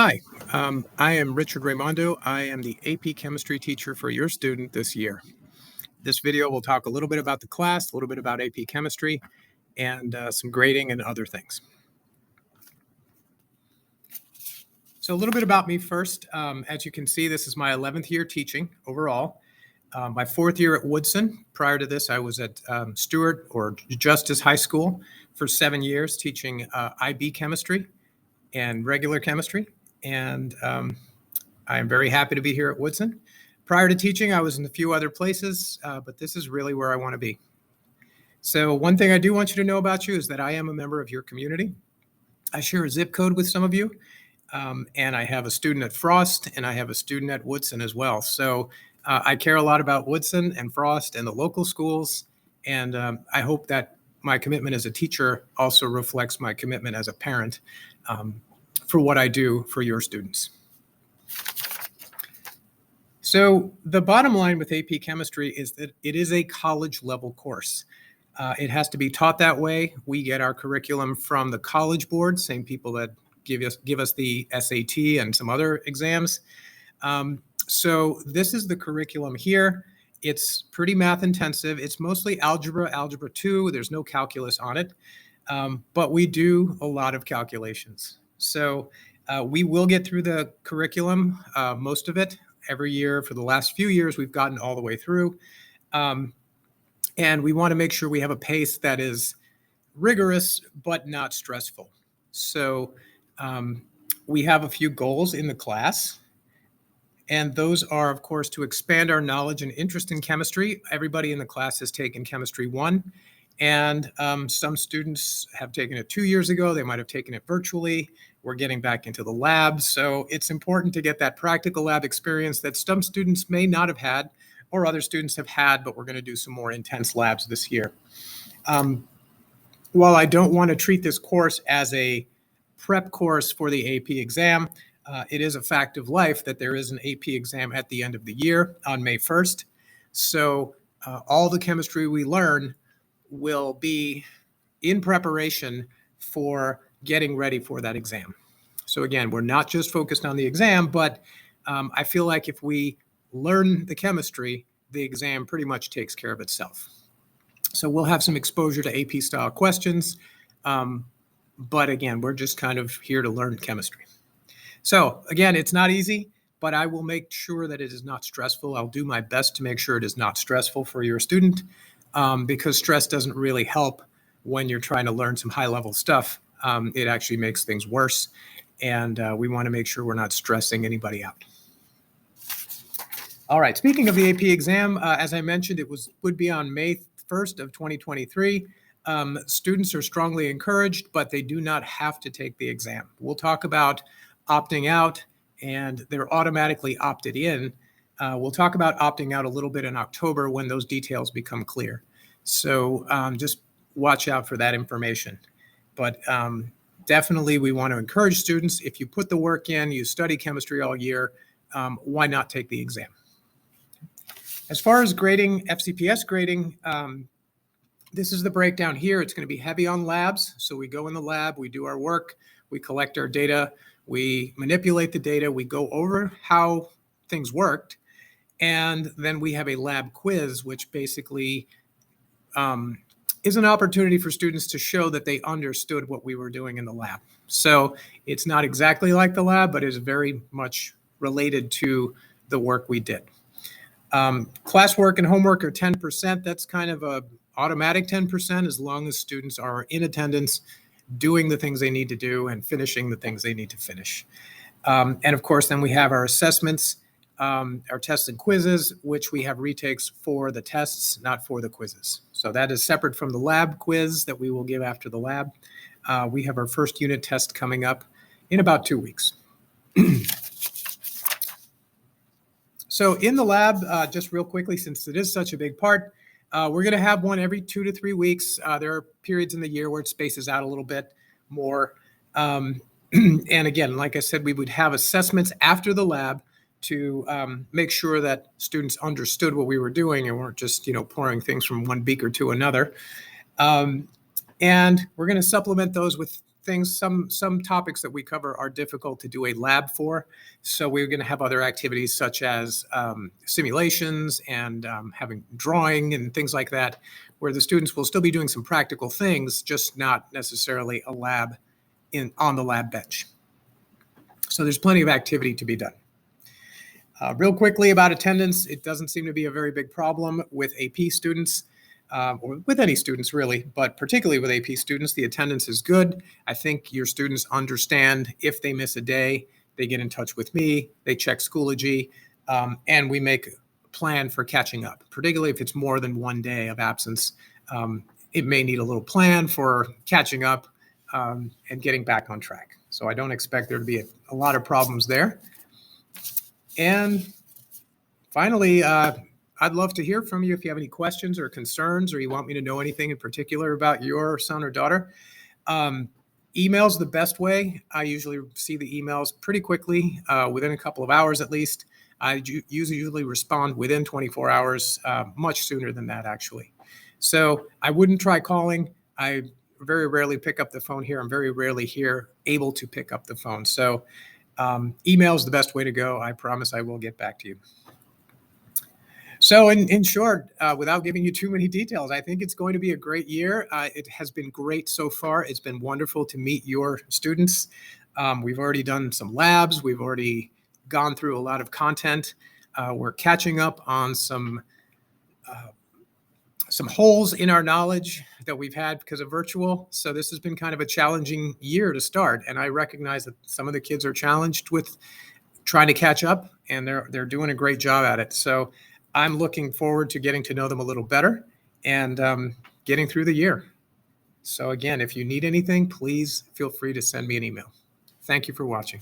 Hi, I am Richard Raimondo. I am the AP Chemistry teacher for your student this year. This video will talk a little bit about the class, a little bit about AP Chemistry, and some grading and other things. So a little bit about me first. As you can see, this is my 11th year teaching overall. My 4th year at Woodson. Prior to this, I was at Stewart or Justice High School for 7 years teaching IB chemistry and regular chemistry. And I'm very happy to be here at Woodson. Prior to teaching, I was in a few other places, but this is really where I want to be. So one thing I do want you to know about you is that I am a member of your community. I share a zip code with some of you, and I have a student at Frost, and I have a student at Woodson as well. So I care a lot about Woodson and Frost and the local schools, and I hope that my commitment as a teacher also reflects my commitment as a parent for what I do for your students. So the bottom line with AP Chemistry is that it is a college level course. It has to be taught that way. We get our curriculum from the College Board, same people that give us the SAT and some other exams. So this is the curriculum here. It's pretty math intensive. It's mostly algebra, algebra 2. There's no calculus on it, but we do a lot of calculations. So we will get through the curriculum, most of it. Every year for the last few years, we've gotten all the way through. And we want to make sure we have a pace that is rigorous, but not stressful. So we have a few goals in the class. And those are, of course, to expand our knowledge and interest in chemistry. Everybody in the class has taken Chemistry 1. And some students have taken it 2 years ago. They might have taken it virtually. We're getting back into the lab. So it's important to get that practical lab experience that some students may not have had or other students have had, but we're going to do some more intense labs this year. While I don't want to treat this course as a prep course for the AP exam, it is a fact of life that there is an AP exam at the end of the year on May 1st. So all the chemistry we learn will be in preparation for getting ready for that exam. So again, we're not just focused on the exam, but I feel like if we learn the chemistry, the exam pretty much takes care of itself. So we'll have some exposure to AP style questions, but again, we're just kind of here to learn chemistry. So again, it's not easy, but I will make sure that it is not stressful. I'll do my best to make sure it is not stressful for your student. Because stress doesn't really help when you're trying to learn some high-level stuff. It actually makes things worse, and we want to make sure we're not stressing anybody out. All right, speaking of the AP exam, as I mentioned, it would be on May 1st of 2023. Students are strongly encouraged, but they do not have to take the exam. We'll talk about opting out, and they're automatically opted in. We'll talk about opting out a little bit in October when those details become clear. So just watch out for that information. But definitely we want to encourage students, if you put the work in, you study chemistry all year, why not take the exam? As far as grading, FCPS grading, this is the breakdown here. It's going to be heavy on labs. So we go in the lab, we do our work, we collect our data, we manipulate the data, we go over how things worked. And then we have a lab quiz, which basically is an opportunity for students to show that they understood what we were doing in the lab. So it's not exactly like the lab, but is very much related to the work we did. Classwork and homework are 10%. That's kind of a automatic 10% as long as students are in attendance, doing the things they need to do and finishing the things they need to finish. And of course, then we have our assessments, our tests and quizzes, which we have retakes for the tests, not for the quizzes. So that is separate from the lab quiz that we will give after the lab. We have our first unit test coming up in about 2 weeks. So in the lab, just real quickly, since it is such a big part, we're going to have one every 2 to 3 weeks. There are periods in the year where it spaces out a little bit more. And again, like I said, we would have assessments after the lab to make sure that students understood what we were doing and weren't just, pouring things from one beaker to another. And we're going to supplement those with things, some topics that we cover are difficult to do a lab for. So we're going to have other activities such as simulations and having drawing and things like that, where the students will still be doing some practical things, just not necessarily a lab on the lab bench. So there's plenty of activity to be done. Real quickly about attendance, it doesn't seem to be a very big problem with AP students, or with any students really, but particularly with AP students, the attendance is good. I think your students understand if they miss a day, they get in touch with me, they check Schoology, and we make a plan for catching up, particularly if it's more than one day of absence. It may need a little plan for catching up and getting back on track. So I don't expect there to be a lot of problems there. And finally, I'd love to hear from you if you have any questions or concerns, or you want me to know anything in particular about your son or daughter. Email's the best way. I usually see the emails pretty quickly, within a couple of hours at least. I usually respond within 24 hours, much sooner than that, actually. So I wouldn't try calling. I very rarely pick up the phone here. I'm very rarely able to pick up the phone. So email is the best way to go. I promise I will get back to you. So in short, without giving you too many details, I think it's going to be a great year. It has been great so far. It's been wonderful to meet your students. We've already done some labs. We've already gone through a lot of content. We're catching up on some holes in our knowledge that we've had because of virtual. So this has been kind of a challenging year to start. And I recognize that some of the kids are challenged with trying to catch up, and they're doing a great job at it. So I'm looking forward to getting to know them a little better and getting through the year. So again, if you need anything, please feel free to send me an email. Thank you for watching.